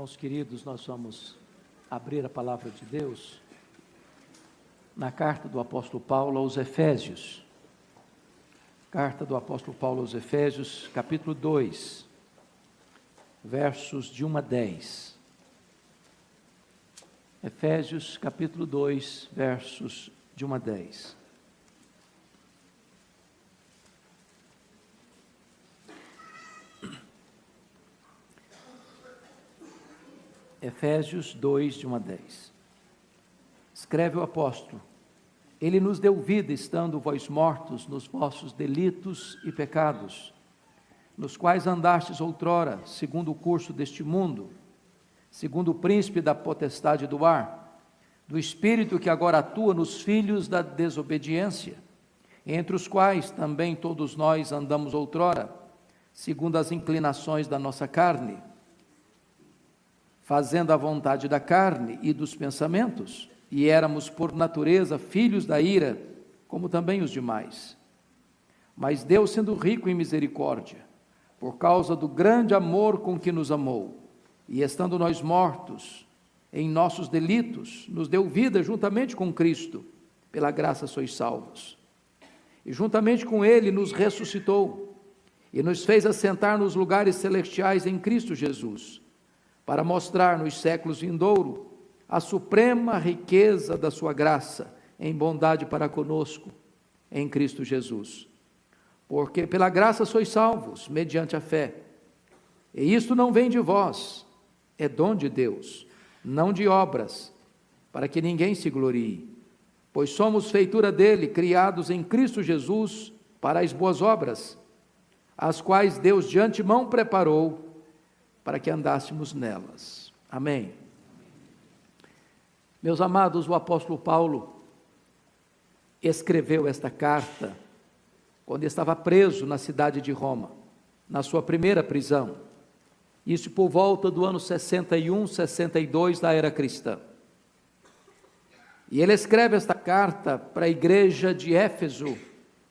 Irmãos queridos, nós vamos abrir a palavra de Deus na carta do apóstolo Paulo aos Efésios. Carta do apóstolo Paulo aos Efésios, capítulo 2, versos de 1 a 10. Efésios, capítulo 2, versos de 1 a 10. Efésios 2, de 1 a 10. Escreve o apóstolo: Ele nos deu vida, estando vós mortos nos vossos delitos e pecados, nos quais andastes outrora, segundo o curso deste mundo, segundo o príncipe da potestade do ar, do espírito que agora atua nos filhos da desobediência, entre os quais também todos nós andamos outrora, segundo as inclinações da nossa carne, fazendo a vontade da carne e dos pensamentos, e éramos por natureza filhos da ira, como também os demais. Mas Deus, sendo rico em misericórdia, por causa do grande amor com que nos amou, e estando nós mortos em nossos delitos, nos deu vida juntamente com Cristo, pela graça sois salvos. E juntamente com Ele nos ressuscitou, e nos fez assentar nos lugares celestiais em Cristo Jesus, para mostrar nos séculos vindouros a suprema riqueza da sua graça, em bondade para conosco, em Cristo Jesus. Porque pela graça sois salvos, mediante a fé. E isto não vem de vós, é dom de Deus, não de obras, para que ninguém se glorie. Pois somos feitura dele, criados em Cristo Jesus, para as boas obras, as quais Deus de antemão preparou, para que andássemos nelas. Amém. Meus amados, o apóstolo Paulo escreveu esta carta quando estava preso na cidade de Roma, na sua primeira prisão, isso por volta do ano 61, 62 da era cristã. E ele escreve esta carta para a igreja de Éfeso,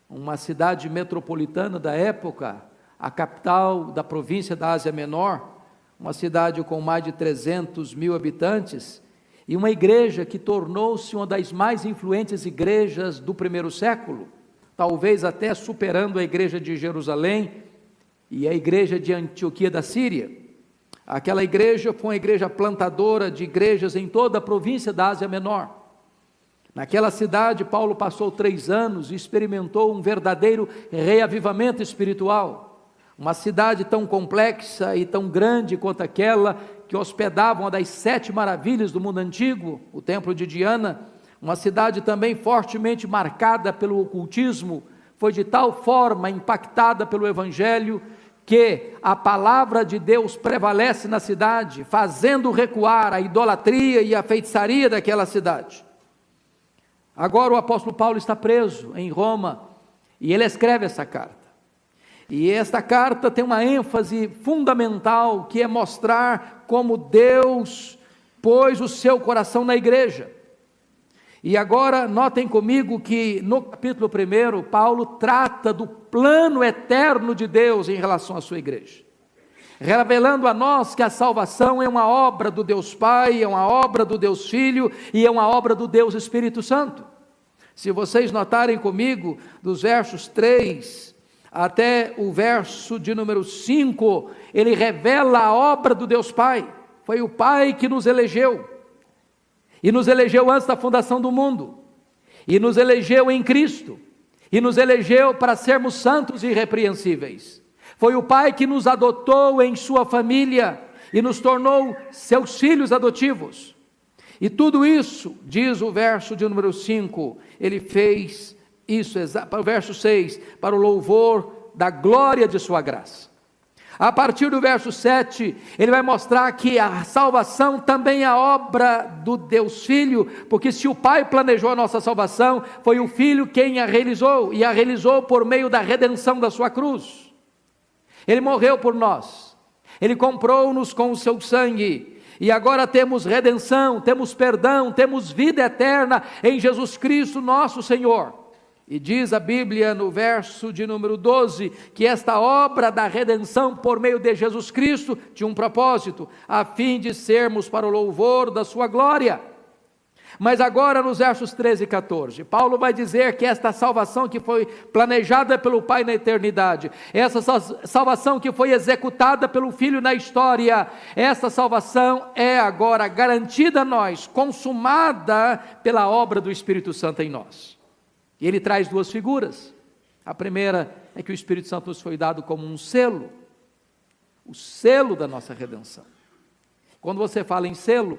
uma cidade metropolitana da época, a capital da província da Ásia Menor, uma cidade com mais de 300 mil habitantes, e uma igreja que tornou-se uma das mais influentes igrejas do primeiro século, talvez até superando a igreja de Jerusalém e a igreja de Antioquia da Síria. Aquela igreja foi uma igreja plantadora de igrejas em toda a província da Ásia Menor. Naquela cidade, Paulo passou 3 anos e experimentou um verdadeiro reavivamento espiritual. Uma cidade tão complexa e tão grande quanto aquela que hospedava uma das 7 maravilhas do mundo antigo, o templo de Diana, uma cidade também fortemente marcada pelo ocultismo, foi de tal forma impactada pelo evangelho que a palavra de Deus prevalece na cidade, fazendo recuar a idolatria e a feitiçaria daquela cidade. Agora o apóstolo Paulo está preso em Roma e ele escreve essa carta. E esta carta tem uma ênfase fundamental, que é mostrar como Deus pôs o seu coração na igreja. E agora notem comigo que no capítulo 1, Paulo trata do plano eterno de Deus em relação à sua igreja, revelando a nós que a salvação é uma obra do Deus Pai, é uma obra do Deus Filho e é uma obra do Deus Espírito Santo. Se vocês notarem comigo, dos versos 3 até o verso de número 5, ele revela a obra do Deus Pai. Foi o Pai que nos elegeu, e nos elegeu antes da fundação do mundo, e nos elegeu em Cristo, e nos elegeu para sermos santos e irrepreensíveis. Foi o Pai que nos adotou em sua família, e nos tornou seus filhos adotivos. E tudo isso, diz o verso de número 5, ele fez isso, para o verso 6, para o louvor da glória de sua graça. A partir do verso 7, ele vai mostrar que a salvação também é a obra do Deus Filho, porque se o Pai planejou a nossa salvação, foi o Filho quem a realizou, e a realizou por meio da redenção da sua cruz. Ele morreu por nós, ele comprou-nos com o seu sangue, e agora temos redenção, temos perdão, temos vida eterna em Jesus Cristo nosso Senhor. E diz a Bíblia no verso de número 12, que esta obra da redenção por meio de Jesus Cristo tinha um propósito, a fim de sermos para o louvor da sua glória. Mas agora nos versos 13 e 14, Paulo vai dizer que esta salvação que foi planejada pelo Pai na eternidade, essa salvação que foi executada pelo Filho na história, essa salvação é agora garantida a nós, consumada pela obra do Espírito Santo em nós. E ele traz duas figuras. A primeira é que o Espírito Santo nos foi dado como um selo, o selo da nossa redenção. Quando você fala em selo,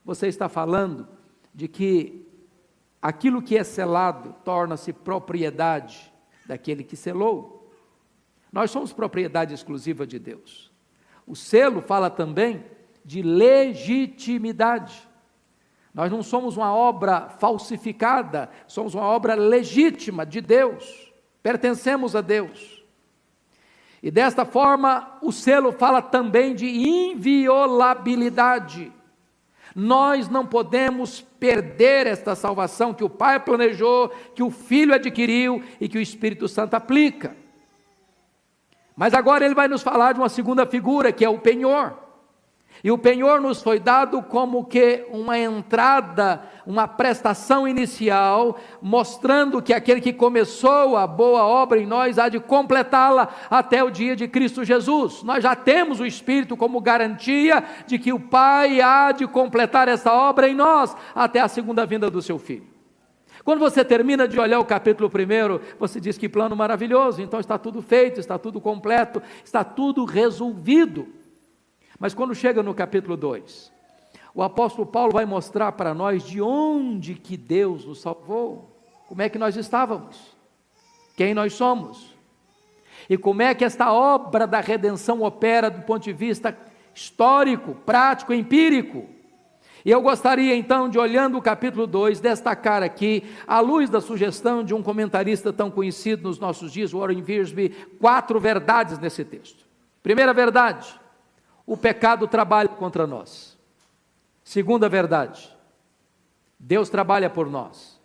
você está falando de que aquilo que é selado torna-se propriedade daquele que selou. Nós somos propriedade exclusiva de Deus. O selo fala também de legitimidade. Nós não somos uma obra falsificada, somos uma obra legítima de Deus, pertencemos a Deus. E desta forma, o selo fala também de inviolabilidade. Nós não podemos perder esta salvação que o Pai planejou, que o Filho adquiriu e que o Espírito Santo aplica. Mas agora ele vai nos falar de uma segunda figura, que é o penhor. E o penhor nos foi dado como que uma entrada, uma prestação inicial, mostrando que aquele que começou a boa obra em nós há de completá-la até o dia de Cristo Jesus. Nós já temos o Espírito como garantia de que o Pai há de completar essa obra em nós até a segunda vinda do seu Filho. Quando você termina de olhar o capítulo 1, você diz que plano maravilhoso, então está tudo feito, está tudo completo, está tudo resolvido. Mas quando chega no capítulo 2, o apóstolo Paulo vai mostrar para nós de onde que Deus nos salvou, como é que nós estávamos, quem nós somos, e como é que esta obra da redenção opera do ponto de vista histórico, prático, empírico. E eu gostaria então de, olhando o capítulo 2, destacar aqui, à luz da sugestão de um comentarista tão conhecido nos nossos dias, Warren Wiersbe, 4 verdades nesse texto. Primeira verdade: o pecado trabalha contra nós. Segunda verdade: Deus trabalha por nós.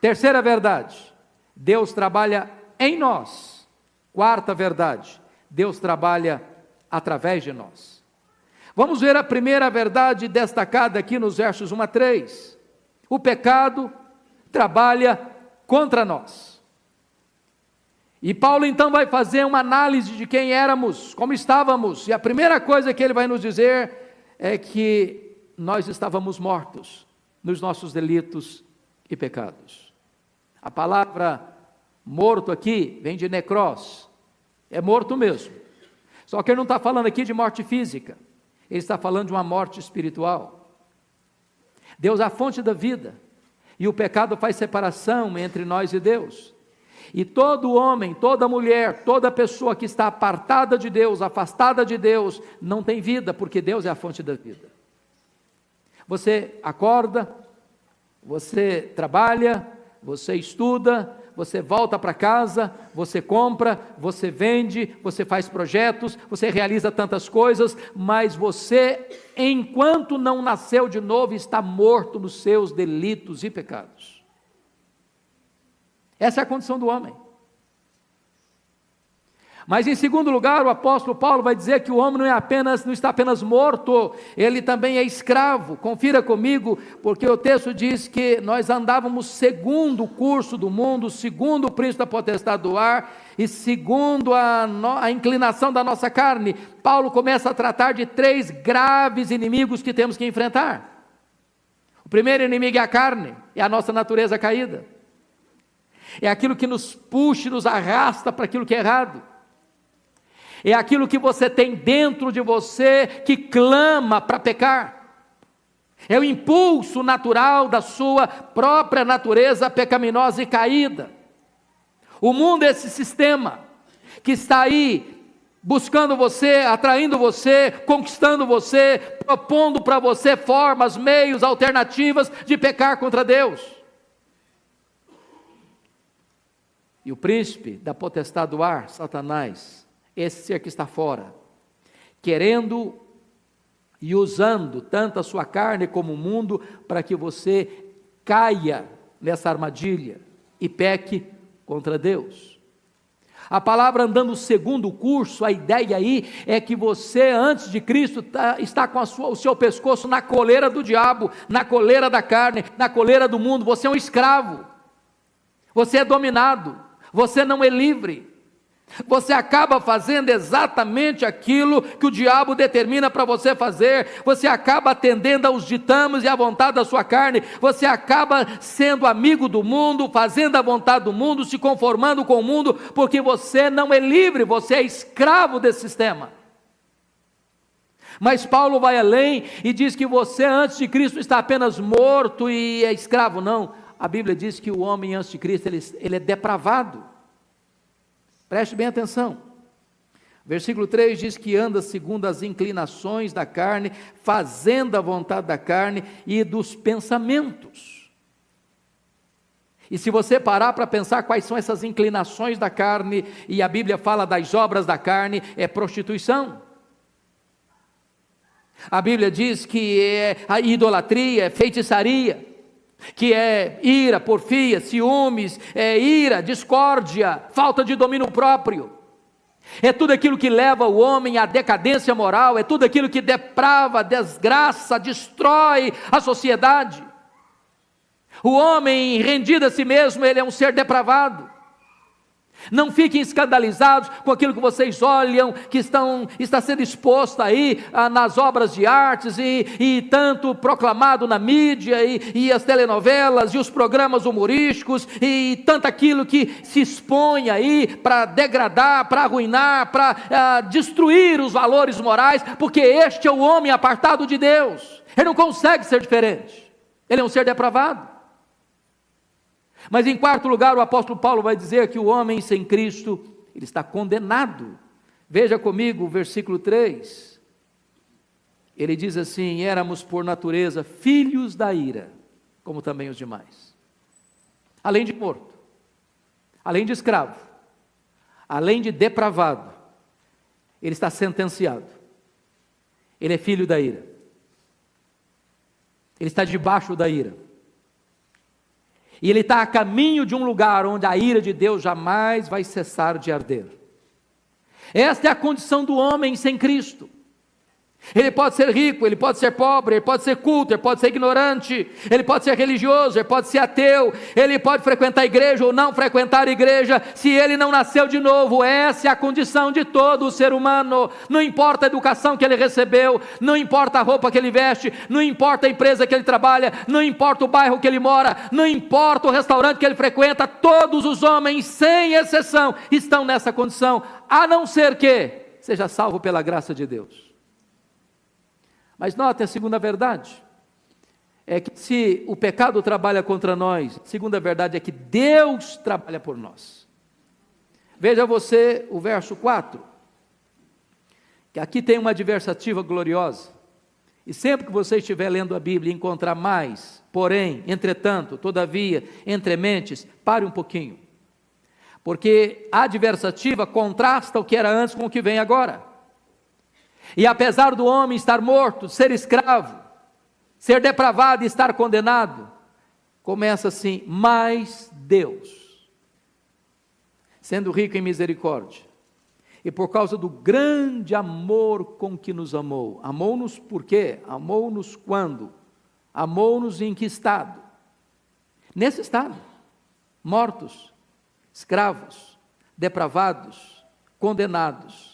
Terceira verdade: Deus trabalha em nós. Quarta verdade: Deus trabalha através de nós. Vamos ver a primeira verdade destacada aqui nos versos 1 a 3. O pecado trabalha contra nós. E Paulo então vai fazer uma análise de quem éramos, como estávamos, e a primeira coisa que ele vai nos dizer é que nós estávamos mortos nos nossos delitos e pecados. A palavra morto aqui vem de necros, é morto mesmo, só que ele não está falando aqui de morte física, ele está falando de uma morte espiritual. Deus é a fonte da vida, e o pecado faz separação entre nós e Deus. E todo homem, toda mulher, toda pessoa que está apartada de Deus, afastada de Deus, não tem vida, porque Deus é a fonte da vida. Você acorda, você trabalha, você estuda, você volta para casa, você compra, você vende, você faz projetos, você realiza tantas coisas, mas você, enquanto não nasceu de novo, está morto nos seus delitos e pecados. Essa é a condição do homem. Mas em segundo lugar, o apóstolo Paulo vai dizer que o homem não está apenas morto, ele também é escravo. Confira comigo, porque o texto diz que nós andávamos segundo o curso do mundo, segundo o príncipe da potestade do ar, e segundo a inclinação da nossa carne. Paulo começa a tratar de 3 graves inimigos que temos que enfrentar. O primeiro inimigo é a carne, é a nossa natureza caída. É aquilo que nos puxa e nos arrasta para aquilo que é errado. É aquilo que você tem dentro de você que clama para pecar. É o impulso natural da sua própria natureza pecaminosa e caída. O mundo é esse sistema que está aí buscando você, atraindo você, conquistando você, propondo para você formas, meios, alternativas de pecar contra Deus. E o príncipe da potestade do ar, Satanás, esse ser que está fora, querendo e usando tanto a sua carne como o mundo, para que você caia nessa armadilha e peque contra Deus. A palavra andando segundo o curso, a ideia aí é que você, antes de Cristo, está com o seu pescoço na coleira do diabo, na coleira da carne, na coleira do mundo. Você é um escravo, você é dominado, você não é livre. Você acaba fazendo exatamente aquilo que o diabo determina para você fazer. Você acaba atendendo aos ditames e à vontade da sua carne. Você acaba sendo amigo do mundo, fazendo a vontade do mundo, se conformando com o mundo, porque você não é livre, você é escravo desse sistema. Mas Paulo vai além e diz que você antes de Cristo está apenas morto e é escravo. Não, a Bíblia diz que o homem antes de Cristo ele é depravado. Preste bem atenção, versículo 3 diz que anda segundo as inclinações da carne, fazendo a vontade da carne e dos pensamentos. E se você parar para pensar quais são essas inclinações da carne, e a Bíblia fala das obras da carne, é prostituição. A Bíblia diz que é a idolatria, é feitiçaria, que é ira, porfia, ciúmes, ira, discórdia, falta de domínio próprio. É tudo aquilo que leva o homem à decadência moral, é tudo aquilo que deprava, desgraça, destrói a sociedade. O homem rendido a si mesmo, ele é um ser depravado. Não fiquem escandalizados com aquilo que vocês olham, que está sendo exposto aí nas obras de artes e tanto proclamado na mídia e as telenovelas e os programas humorísticos e tanto aquilo que se expõe aí para degradar, para arruinar, para destruir os valores morais, porque este é o homem apartado de Deus. Ele não consegue ser diferente, ele é um ser depravado. Mas em quarto lugar, o apóstolo Paulo vai dizer que o homem sem Cristo, ele está condenado. Veja comigo o versículo 3. Ele diz assim: éramos por natureza filhos da ira, como também os demais. Além de morto, além de escravo, além de depravado, ele está sentenciado. Ele é filho da ira. Ele está debaixo da ira. E ele está a caminho de um lugar onde a ira de Deus jamais vai cessar de arder. Esta é a condição do homem sem Cristo. Ele pode ser rico, ele pode ser pobre, ele pode ser culto, ele pode ser ignorante, ele pode ser religioso, ele pode ser ateu, ele pode frequentar a igreja ou não frequentar a igreja, se ele não nasceu de novo. Essa é a condição de todo o ser humano. Não importa a educação que ele recebeu, não importa a roupa que ele veste, não importa a empresa que ele trabalha, não importa o bairro que ele mora, não importa o restaurante que ele frequenta, todos os homens, sem exceção, estão nessa condição, a não ser que seja salvo pela graça de Deus. Mas note a segunda verdade, é que se o pecado trabalha contra nós, a segunda verdade é que Deus trabalha por nós. Veja você o verso 4, que aqui tem uma adversativa gloriosa, e sempre que você estiver lendo a Bíblia e encontrar mais, porém, entretanto, todavia, entre mentes, pare um pouquinho, porque a adversativa contrasta o que era antes com o que vem agora. E apesar do homem estar morto, ser escravo, ser depravado e estar condenado, começa assim: mas Deus, sendo rico em misericórdia, e por causa do grande amor com que nos amou. Amou-nos por quê? Amou-nos quando? Amou-nos em que estado? Nesse estado, mortos, escravos, depravados, condenados.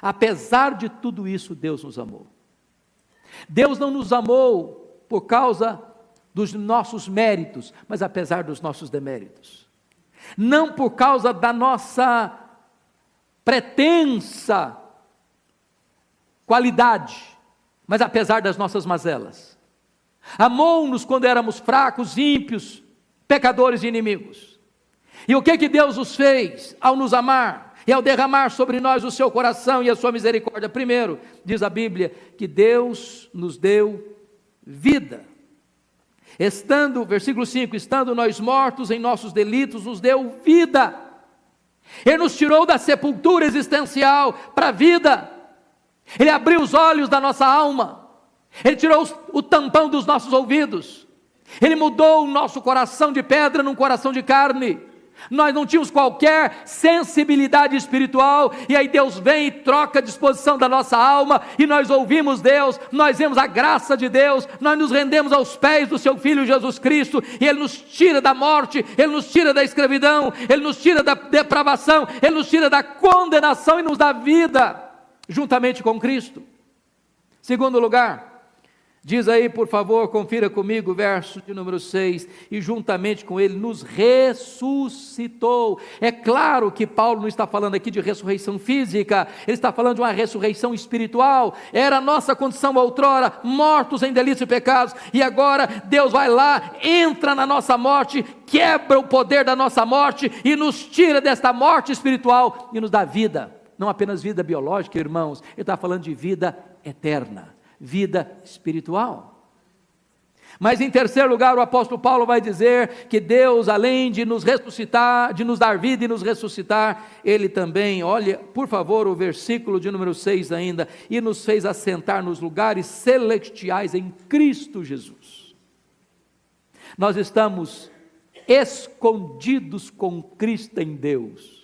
Apesar de tudo isso, Deus nos amou. Deus não nos amou por causa dos nossos méritos, mas apesar dos nossos deméritos. Não por causa da nossa pretensa qualidade, mas apesar das nossas mazelas. Amou-nos quando éramos fracos, ímpios, pecadores e inimigos. E o que Deus nos fez ao nos amar? E ao derramar sobre nós o seu coração e a sua misericórdia? Primeiro, diz a Bíblia, que Deus nos deu vida. Estando, versículo 5, estando nós mortos em nossos delitos, nos deu vida. Ele nos tirou da sepultura existencial para a vida. Ele abriu os olhos da nossa alma. Ele tirou o tampão dos nossos ouvidos. Ele mudou o nosso coração de pedra num coração de carne. Nós não tínhamos qualquer sensibilidade espiritual, e aí Deus vem e troca a disposição da nossa alma, e nós ouvimos Deus, nós vemos a graça de Deus, nós nos rendemos aos pés do seu Filho Jesus Cristo, e Ele nos tira da morte, Ele nos tira da escravidão, Ele nos tira da depravação, Ele nos tira da condenação e nos dá vida, juntamente com Cristo. Segundo lugar, diz aí, por favor, confira comigo o verso de número 6, e juntamente com Ele nos ressuscitou. É claro que Paulo não está falando aqui de ressurreição física, ele está falando de uma ressurreição espiritual. Era a nossa condição outrora, mortos em delitos e pecados, e agora Deus vai lá, entra na nossa morte, quebra o poder da nossa morte, e nos tira desta morte espiritual, e nos dá vida, não apenas vida biológica, irmãos, ele está falando de vida eterna, vida espiritual. Mas em terceiro lugar, o apóstolo Paulo vai dizer que Deus, além de nos ressuscitar, de nos dar vida e nos ressuscitar, Ele também, olha, por favor, o versículo de número 6 ainda, e nos fez assentar nos lugares celestiais em Cristo Jesus. Nós estamos escondidos com Cristo em Deus.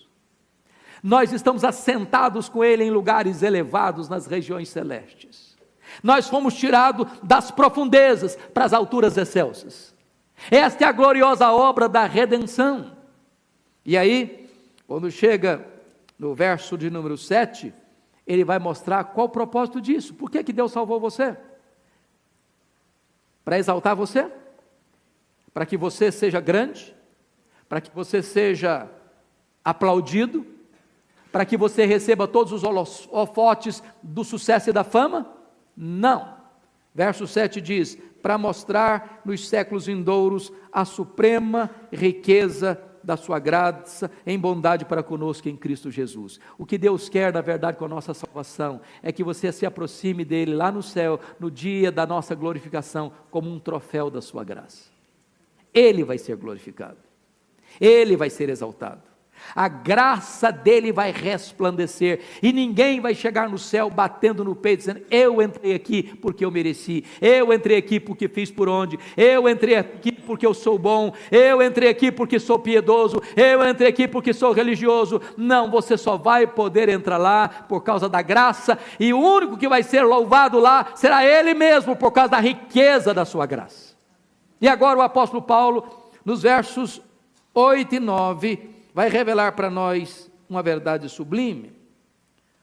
Nós estamos assentados com Ele em lugares elevados nas regiões celestes. Nós fomos tirados das profundezas para as alturas excelsas. Esta é a gloriosa obra da redenção. E aí, quando chega no verso de número 7, ele vai mostrar qual o propósito disso. Por que Deus salvou você? Para exaltar você? Para que você seja grande? Para que você seja aplaudido? Para que você receba todos os holofotes do sucesso e da fama? Não. Verso 7 diz: para mostrar nos séculos vindouros a suprema riqueza da sua graça em bondade para conosco em Cristo Jesus. O que Deus quer, na verdade, com a nossa salvação, é que você se aproxime dele lá no céu, no dia da nossa glorificação, como um troféu da sua graça. Ele vai ser glorificado, Ele vai ser exaltado, a graça dele vai resplandecer, e ninguém vai chegar no céu batendo no peito, dizendo: eu entrei aqui porque eu mereci, eu entrei aqui porque fiz por onde, eu entrei aqui porque eu sou bom, eu entrei aqui porque sou piedoso, eu entrei aqui porque sou religioso. Não, você só vai poder entrar lá por causa da graça, e o único que vai ser louvado lá será Ele mesmo, por causa da riqueza da sua graça. E agora o apóstolo Paulo, nos versos 8 e 9, vai revelar para nós uma verdade sublime,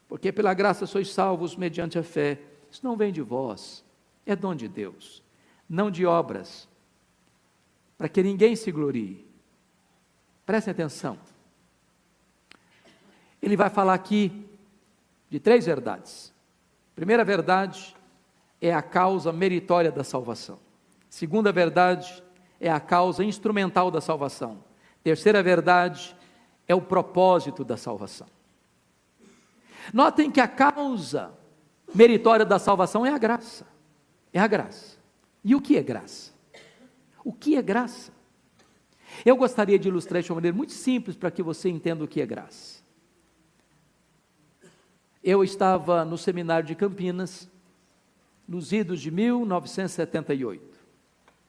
porque pela graça sois salvos mediante a fé. Isso não vem de vós, é dom de Deus, não de obras, para que ninguém se glorie. Prestem atenção, ele vai falar aqui de 3 verdades. Primeira verdade é a causa meritória da salvação. Segunda verdade é a causa instrumental da salvação. Terceira verdade é o propósito da salvação. Notem que a causa meritória da salvação é a graça. É a graça. E o que é graça? O que é graça? Eu gostaria de ilustrar isso de uma maneira muito simples para que você entenda o que é graça. Eu estava no seminário de Campinas, nos idos de 1978.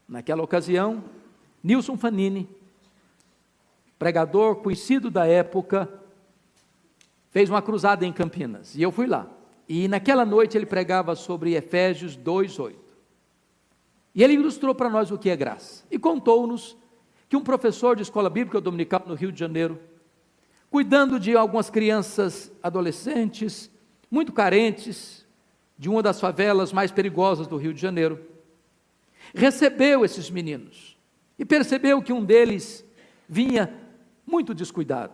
Naquela ocasião, Nilson Fanini, pregador conhecido da época, fez uma cruzada em Campinas, e eu fui lá, e naquela noite ele pregava sobre Efésios 2:8, e ele ilustrou para nós o que é graça, e contou-nos que um professor de escola bíblica dominical no Rio de Janeiro, cuidando de algumas crianças adolescentes, muito carentes, de uma das favelas mais perigosas do Rio de Janeiro, recebeu esses meninos, e percebeu que um deles vinha muito descuidado,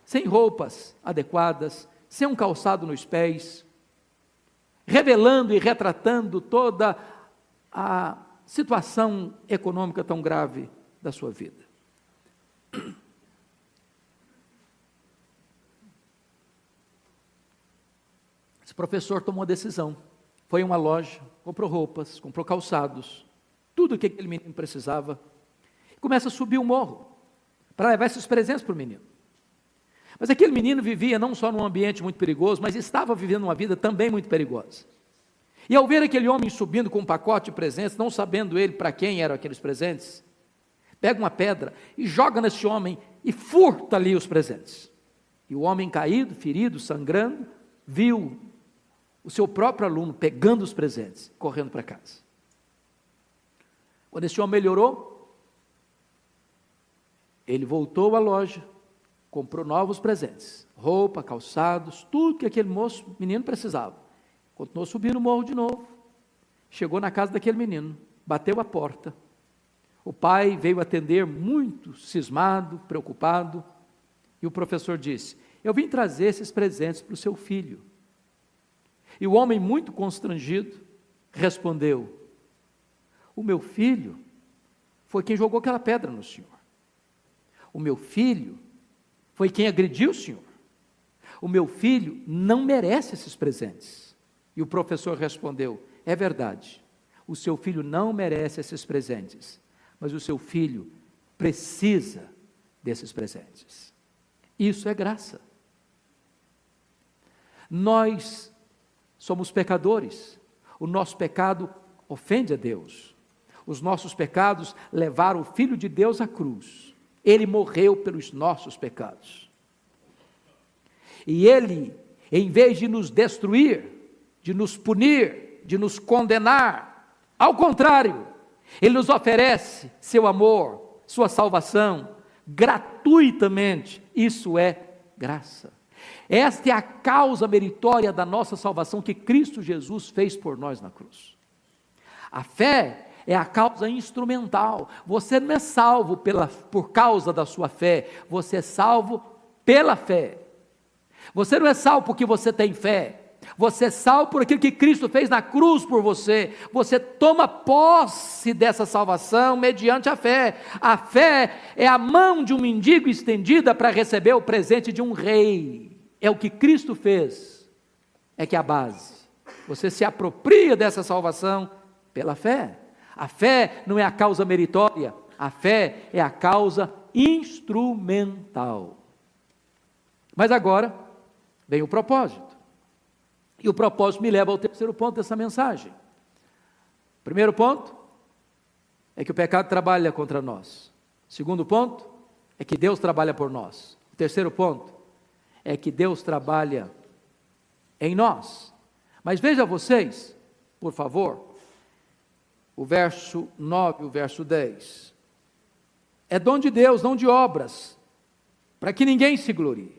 sem roupas adequadas, sem um calçado nos pés, revelando e retratando toda a situação econômica tão grave da sua vida. Esse professor tomou a decisão, foi a uma loja, comprou roupas, comprou calçados, tudo o que aquele menino precisava, e começa a subir o morro, para levar esses presentes para o menino. Mas aquele menino vivia não só num ambiente muito perigoso, mas estava vivendo uma vida também muito perigosa. E ao ver aquele homem subindo com um pacote de presentes, não sabendo ele para quem eram aqueles presentes, pega uma pedra e joga nesse homem, e furta ali os presentes. E o homem caído, ferido, sangrando, viu o seu próprio aluno pegando os presentes, correndo para casa. Quando esse homem melhorou, ele voltou à loja, comprou novos presentes, roupa, calçados, tudo que aquele menino precisava. Continuou subindo o morro de novo, chegou na casa daquele menino, bateu a porta. O pai veio atender muito cismado, preocupado, e o professor disse: eu vim trazer esses presentes para o seu filho. E o homem, muito constrangido, respondeu: o meu filho foi quem jogou aquela pedra no senhor. O meu filho foi quem agrediu o senhor. O meu filho não merece esses presentes. E o professor respondeu: é verdade, o seu filho não merece esses presentes, mas o seu filho precisa desses presentes. Isso é graça. Nós somos pecadores, o nosso pecado ofende a Deus, os nossos pecados levaram o Filho de Deus à cruz, ele morreu pelos nossos pecados, e ele, em vez de nos destruir, de nos punir, de nos condenar, ao contrário, ele nos oferece seu amor, sua salvação, gratuitamente. Isso é graça. Esta é a causa meritória da nossa salvação que Cristo Jesus fez por nós na cruz. A fé é a causa instrumental. Você não é salvo por causa da sua fé, você é salvo pela fé. Você não é salvo porque você tem fé, você é salvo por aquilo que Cristo fez na cruz por você. Você toma posse dessa salvação mediante a fé. A fé é a mão de um mendigo estendida para receber o presente de um rei. É o que Cristo fez, é que é a base. Você se apropria dessa salvação pela fé. A fé não é a causa meritória, a fé é a causa instrumental. Mas agora vem o propósito. E o propósito me leva ao terceiro ponto dessa mensagem. Primeiro ponto é que o pecado trabalha contra nós. Segundo ponto é que Deus trabalha por nós. O terceiro ponto é que Deus trabalha em nós. Mas veja vocês, por favor, o verso 9, o verso 10. É dom de Deus, não de obras, para que ninguém se glorie.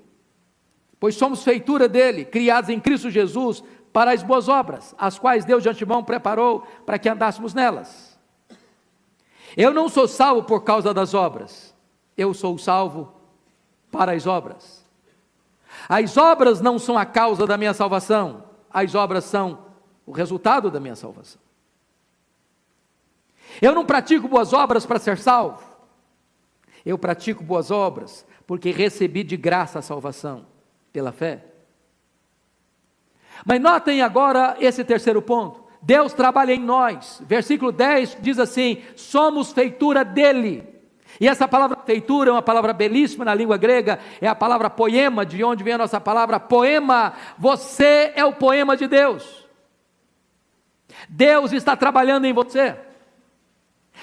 Pois somos feitura dele, criados em Cristo Jesus, para as boas obras, as quais Deus de antemão preparou para que andássemos nelas. Eu não sou salvo por causa das obras, eu sou salvo para as obras. As obras não são a causa da minha salvação, as obras são o resultado da minha salvação. Eu não pratico boas obras para ser salvo, eu pratico boas obras porque recebi de graça a salvação, pela fé. Mas notem agora esse terceiro ponto. Deus trabalha em nós. Versículo 10 diz assim: somos feitura dele. E essa palavra feitura é uma palavra belíssima na língua grega, é a palavra poema, de onde vem a nossa palavra poema. Você é o poema de Deus. Deus está trabalhando em você.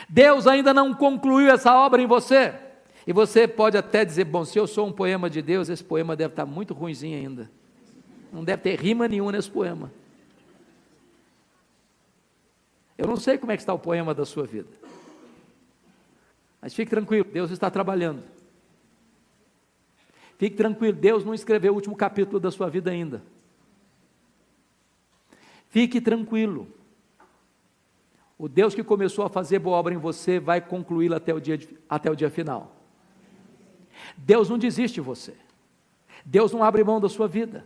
Deus ainda não concluiu essa obra em você. E você pode até dizer: bom, se eu sou um poema de Deus, esse poema deve estar muito ruinzinho ainda. Não deve ter rima nenhuma nesse poema. Eu não sei como é que está o poema da sua vida. Mas fique tranquilo, Deus está trabalhando. Fique tranquilo, Deus não escreveu o último capítulo da sua vida ainda. Fique tranquilo. O Deus que começou a fazer boa obra em você vai concluí-la até o dia final. Deus não desiste de você. Deus não abre mão da sua vida.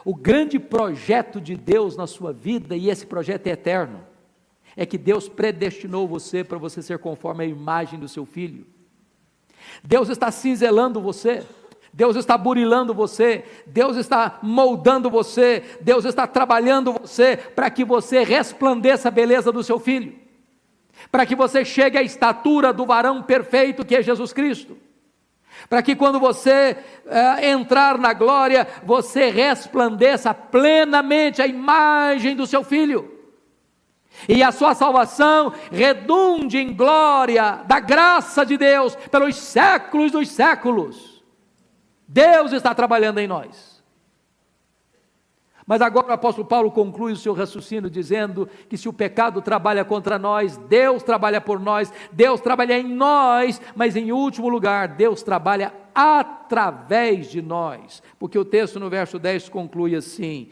O grande projeto de Deus na sua vida, e esse projeto é eterno, é que Deus predestinou você para você ser conforme a imagem do seu Filho. Deus está cinzelando você, Deus está burilando você, Deus está moldando você, Deus está trabalhando você para que você resplandeça a beleza do seu Filho, para que você chegue à estatura do varão perfeito que é Jesus Cristo, para que quando você entrar na glória, você resplandeça plenamente a imagem do seu Filho. e a sua salvação redunde em glória da graça de Deus pelos séculos dos séculos. Deus está trabalhando em nós. Mas agora o apóstolo Paulo conclui o seu raciocínio dizendo que se o pecado trabalha contra nós, Deus trabalha por nós, Deus trabalha em nós, mas em último lugar, Deus trabalha através de nós, porque o texto no verso 10 conclui assim: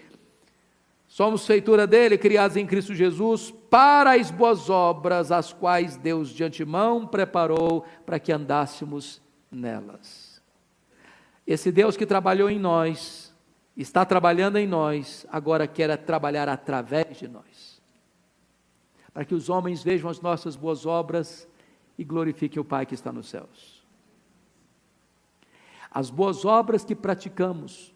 somos feitura dele, criados em Cristo Jesus, para as boas obras, as quais Deus de antemão preparou para que andássemos nelas. Esse Deus que trabalhou em nós, está trabalhando em nós, agora quer trabalhar através de nós, para que os homens vejam as nossas boas obras e glorifiquem o Pai que está nos céus. As boas obras que praticamos,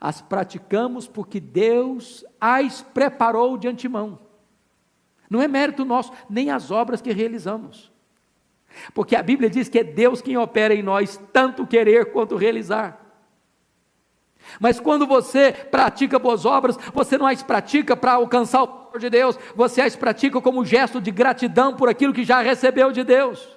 as praticamos porque Deus as preparou de antemão. Não é mérito nosso, nem as obras que realizamos, porque a Bíblia diz que é Deus quem opera em nós, tanto querer quanto realizar. Mas quando você pratica boas obras, você não as pratica para alcançar o favor de Deus, você as pratica como gesto de gratidão por aquilo que já recebeu de Deus.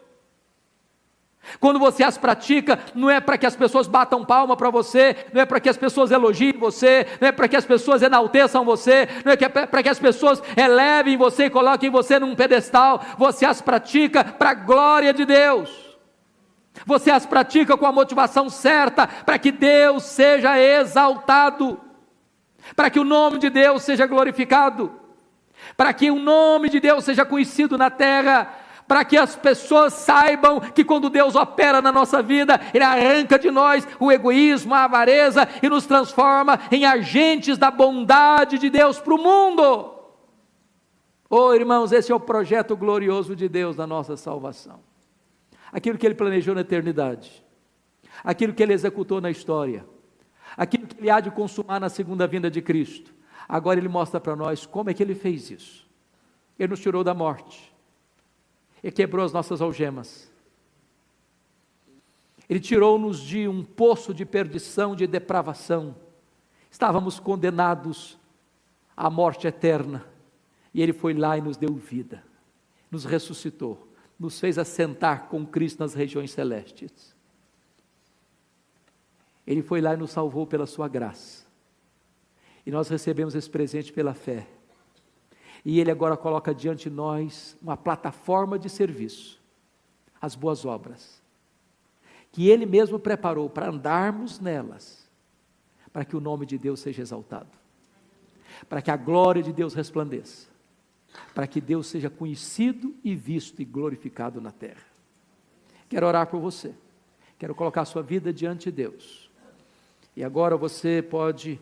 Quando você as pratica, não é para que as pessoas batam palma para você, não é para que as pessoas elogiem você, não é para que as pessoas enalteçam você, não é para que as pessoas elevem você e coloquem você num pedestal, você as pratica para a glória de Deus. Você as pratica com a motivação certa, para que Deus seja exaltado, para que o nome de Deus seja glorificado, para que o nome de Deus seja conhecido na terra, para que as pessoas saibam que quando Deus opera na nossa vida, Ele arranca de nós o egoísmo, a avareza e nos transforma em agentes da bondade de Deus para o mundo. Oh, irmãos, esse é o projeto glorioso de Deus na nossa salvação. Aquilo que Ele planejou na eternidade, aquilo que Ele executou na história, aquilo que Ele há de consumar na segunda vinda de Cristo, agora Ele mostra para nós como é que Ele fez isso. Ele nos tirou da morte, Ele quebrou as nossas algemas, Ele tirou-nos de um poço de perdição, de depravação, estávamos condenados à morte eterna, e Ele foi lá e nos deu vida, nos ressuscitou, nos fez assentar com Cristo nas regiões celestes. Ele foi lá e nos salvou pela sua graça, e nós recebemos esse presente pela fé, e Ele agora coloca diante de nós uma plataforma de serviço, as boas obras, que Ele mesmo preparou para andarmos nelas, para que o nome de Deus seja exaltado, para que a glória de Deus resplandeça, para que Deus seja conhecido e visto e glorificado na terra. Quero orar por você, quero colocar a sua vida diante de Deus, e agora você pode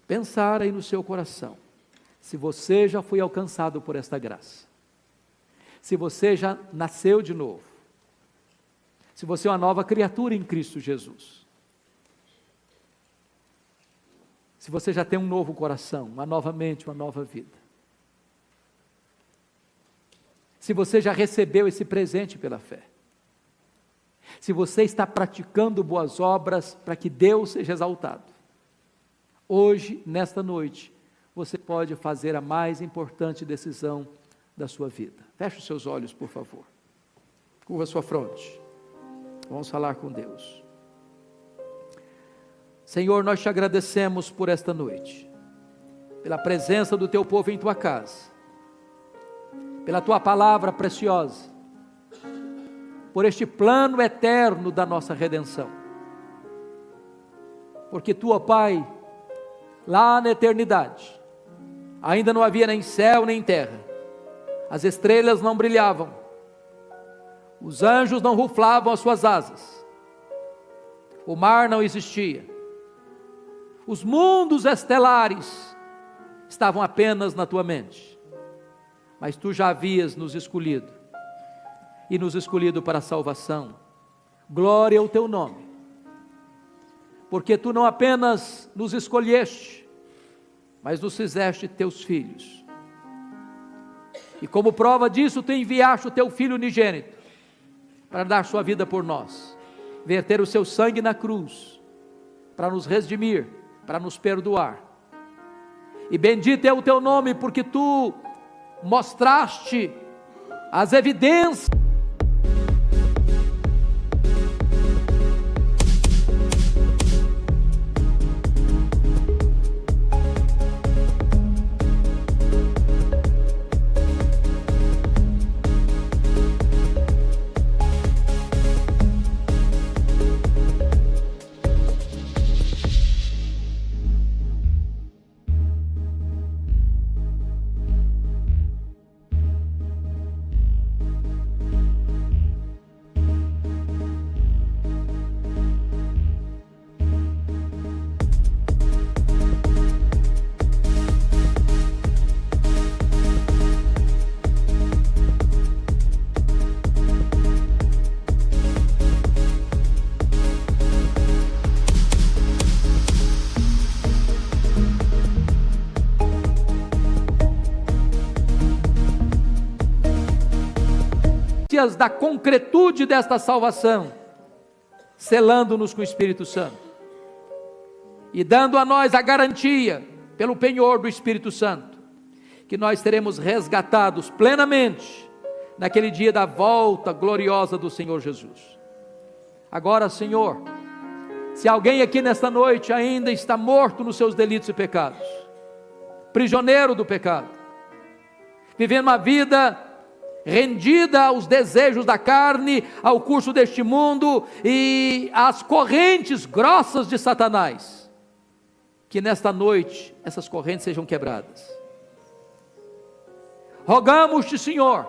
pensar aí no seu coração, se você já foi alcançado por esta graça, se você já nasceu de novo, se você é uma nova criatura em Cristo Jesus, se você já tem um novo coração, uma nova mente, uma nova vida, se você já recebeu esse presente pela fé, se você está praticando boas obras para que Deus seja exaltado, hoje, nesta noite, você pode fazer a mais importante decisão da sua vida. Feche os seus olhos, por favor. Curva a sua fronte. Vamos falar com Deus. Senhor, nós te agradecemos por esta noite, pela presença do teu povo em tua casa, pela tua palavra preciosa, por este plano eterno da nossa redenção, porque tu, ó Pai, lá na eternidade, ainda não havia nem céu nem terra, as estrelas não brilhavam, os anjos não ruflavam as suas asas, o mar não existia, os mundos estelares estavam apenas na tua mente, mas tu já havias nos escolhido, e nos escolhido para a salvação. Glória ao teu nome, porque tu não apenas nos escolheste, mas nos fizeste teus filhos, e como prova disso, tu enviaste o teu Filho unigênito, para dar sua vida por nós, verter o seu sangue na cruz, para nos redimir, para nos perdoar, e bendito é o teu nome, porque tu mostraste as evidências da concretude desta salvação, selando-nos com o Espírito Santo e dando a nós a garantia, pelo penhor do Espírito Santo, que nós seremos resgatados plenamente naquele dia da volta gloriosa do Senhor Jesus. Agora, Senhor, se alguém aqui nesta noite ainda está morto nos seus delitos e pecados, prisioneiro do pecado, vivendo uma vida rendida aos desejos da carne, ao curso deste mundo e às correntes grossas de Satanás, que nesta noite essas correntes sejam quebradas. Rogamos-te, Senhor,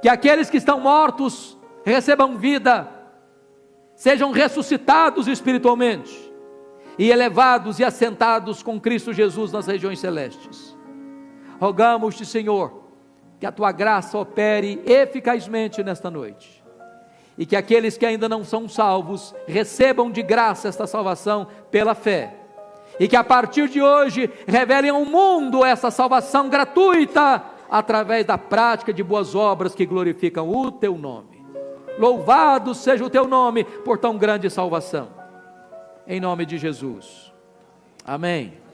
que aqueles que estão mortos recebam vida, sejam ressuscitados espiritualmente e elevados e assentados com Cristo Jesus nas regiões celestes. Rogamos-te, Senhor, que a tua graça opere eficazmente nesta noite, e que aqueles que ainda não são salvos recebam de graça esta salvação pela fé, e que a partir de hoje revelem ao mundo essa salvação gratuita, através da prática de boas obras que glorificam o teu nome. Louvado seja o teu nome por tão grande salvação, em nome de Jesus, amém.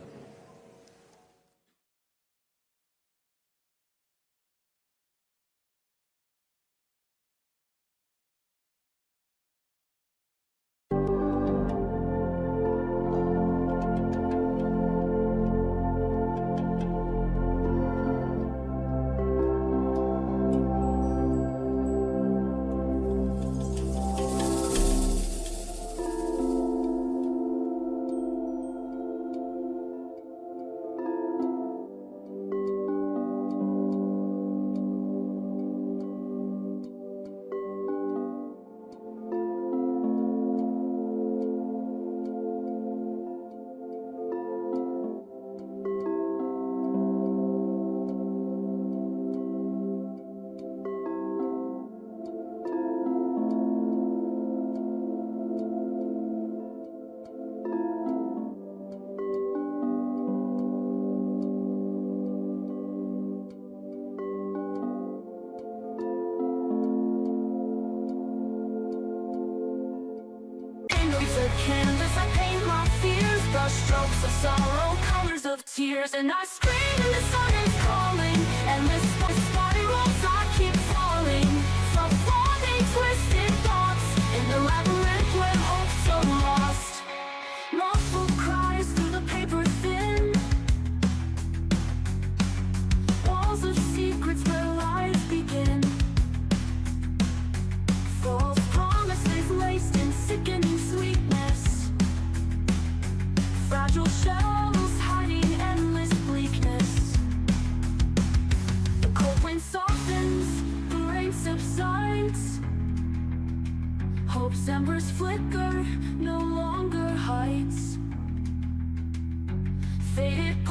Canvas, I paint my fears, brush strokes of sorrow, colors of tears, and I scream and the sun is calling, and this spirals I keep falling, from forming twisted thoughts, in the labyrinth where hope's so lost. Muffled cries through the paper thin, walls of secrets where lies begin, false promises laced in sickening sweetness, fragile shells hiding endless bleakness. The cold wind softens, the rain subsides, hope's embers flicker, no longer heights. Faded